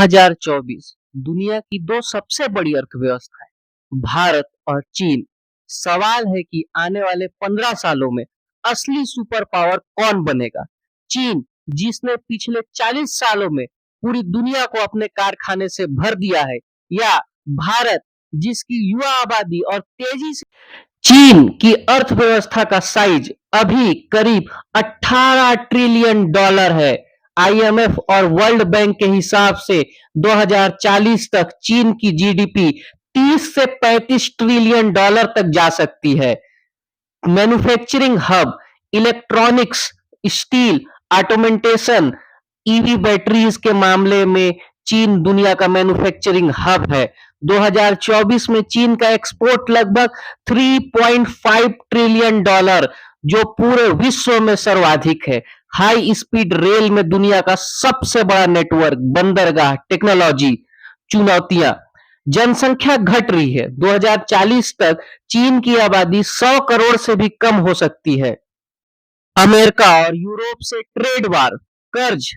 2024 दुनिया की दो सबसे बड़ी अर्थव्यवस्थाएं भारत और चीन। सवाल है कि आने वाले 15 सालों में असली सुपर पावर कौन बनेगा। चीन, जिसने पिछले 40 सालों में पूरी दुनिया को अपने कारखाने से भर दिया है, या भारत, जिसकी युवा आबादी और तेजी से चीन की अर्थव्यवस्था का साइज अभी करीब 18 ट्रिलियन डॉलर है। आईएमएफ और वर्ल्ड बैंक के हिसाब से 2040 तक चीन की जीडीपी 30 से 35 ट्रिलियन डॉलर तक जा सकती है। Manufacturing hub, electronics, steel, automation, EV batteries के मामले में चीन दुनिया का मैन्युफैक्चरिंग हब है। 2024 में चीन का एक्सपोर्ट लगभग 3.5 ट्रिलियन डॉलर, जो पूरे विश्व में सर्वाधिक है। हाई स्पीड रेल में दुनिया का सबसे बड़ा नेटवर्क, बंदरगाह, टेक्नोलॉजी। चुनौतियां, जनसंख्या घट रही है। 2040 तक चीन की आबादी 100 करोड़ से भी कम हो सकती है। अमेरिका और यूरोप से ट्रेड वार, कर्ज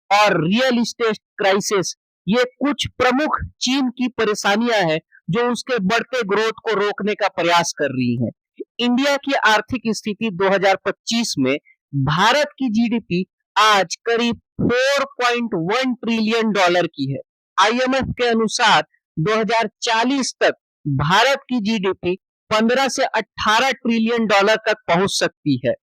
और रियल एस्टेट क्राइसिस, ये कुछ प्रमुख चीन की परेशानियां हैं जो उसके बढ़ते ग्रोथ को रोकने का प्रयास कर रही हैं। इंडिया की आर्थिक स्थिति 2025 में भारत की जीडीपी आज करीब 4.1 ट्रिलियन डॉलर की है। आईएमएफ के अनुसार 2040 तक भारत की जीडीपी 15 से 18 ट्रिलियन डॉलर तक पहुंच सकती है।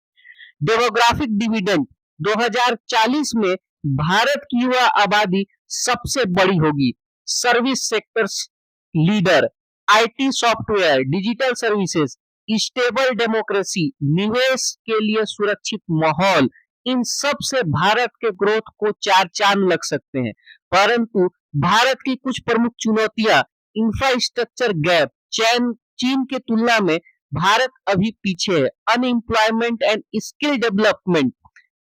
डेमोग्राफिक डिविडेंड, 2040 में भारत की युवा आबादी सबसे बड़ी होगी। Service sectors leader, IT, software, digital services, stable democracy, निवेश के लिए सुरक्षित माहौल, इन सब से भारत के ग्रोथ को चार चांद लग सकते हैं। परंतु भारत की कुछ प्रमुख चुनौतियां, इंफ्रास्ट्रक्चर गैप, चीन के तुलना में भारत अभी पीछे है। Unemployment and skill development,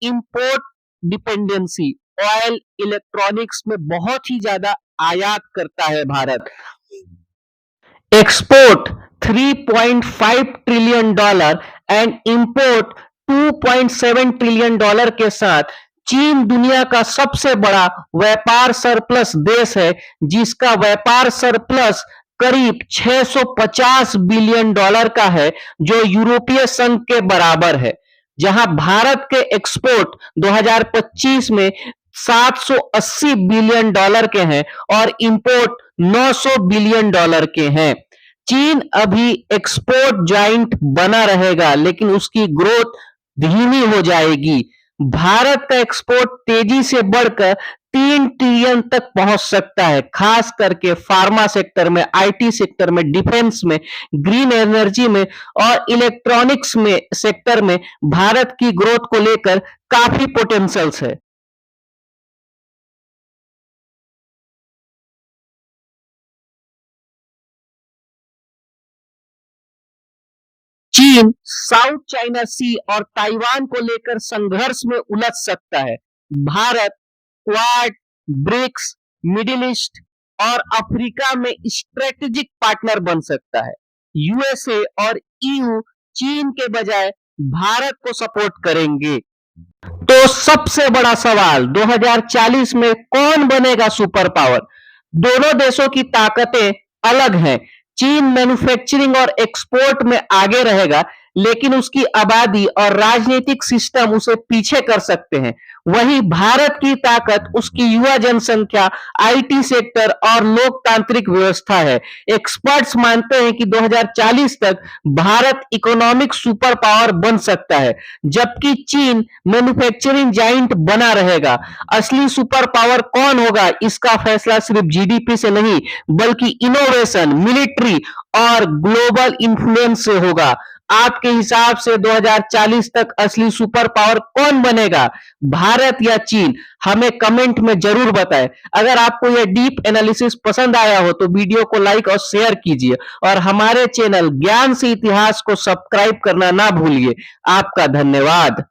import dependency, oil, electronics में बहुत ही ज्यादा आयात करता है Bharat. Export 3.5 trillion dollar and import 2.7 trillion dollar के साथ चीन दुनिया का सबसे बड़ा व्यापार सरप्लस देश है, जिसका व्यापार सरप्लस करीब 650 बिलियन डॉलर का है, जो यूरोपीय संघ के बराबर है। जहां भारत के एक्सपोर्ट 2025 में 780 बिलियन डॉलर के हैं और इंपोर्ट 900 बिलियन डॉलर के हैं। चीन अभी एक्सपोर्ट जाइंट बना रहेगा, लेकिन उसकी ग्रोथ धीमी हो जाएगी। भारत का एक्सपोर्ट तेजी से बढ़कर 3 ट्रिलियन तक पहुंच सकता है, खास करके फार्मा सेक्टर में, आईटी सेक्टर में, डिफेंस में, ग्रीन एनर्जी में और इलेक्ट्रॉनिक्स में सेक्टर में भारत की ग्रोथ को लेकर काफी पोटेंशियल्स है। चीन साउथ चाइना सी और ताइवान को लेकर संघर्ष में उलझ सकता है। Bharat Quad, BRICS, Middle East और अफ्रीका में स्ट्रेटेजिक पार्टनर बन सकता है। यूएसए और ईयू चीन के बजाय भारत को सपोर्ट करेंगे। तो सबसे बड़ा सवाल, 2040 में कौन बनेगा सुपर पावर? दोनों देशों की ताकतें अलग हैं। चीन मैन्युफैक्चरिंग और एक्सपोर्ट में आगे रहेगा, लेकिन उसकी आबादी और राजनीतिक सिस्टम उसे पीछे कर सकते हैं। वहीं भारत की ताकत उसकी युवा जनसंख्या, आईटी सेक्टर और लोकतांत्रिक व्यवस्था है। एक्सपर्ट्स मानते हैं कि 2040 तक भारत इकोनॉमिक सुपर पावर बन सकता है, जबकि चीन मैन्युफैक्चरिंग जाइंट बना रहेगा। असली सुपर पावर कौन होगा, इसका फैसला सिर्फ जीडीपी से नहीं, बल्कि इनोवेशन, मिलिट्री और ग्लोबल इन्फ्लुएंस से होगा। आपके हिसाब से 2040 तक असली सुपर पावर कौन बनेगा, भारत या चीन? हमें कमेंट में जरूर बताएं। अगर आपको यह डीप एनालिसिस पसंद आया हो तो वीडियो को लाइक और शेयर कीजिए, और हमारे चैनल ज्ञान से इतिहास को सब्सक्राइब करना ना भूलिए। आपका धन्यवाद।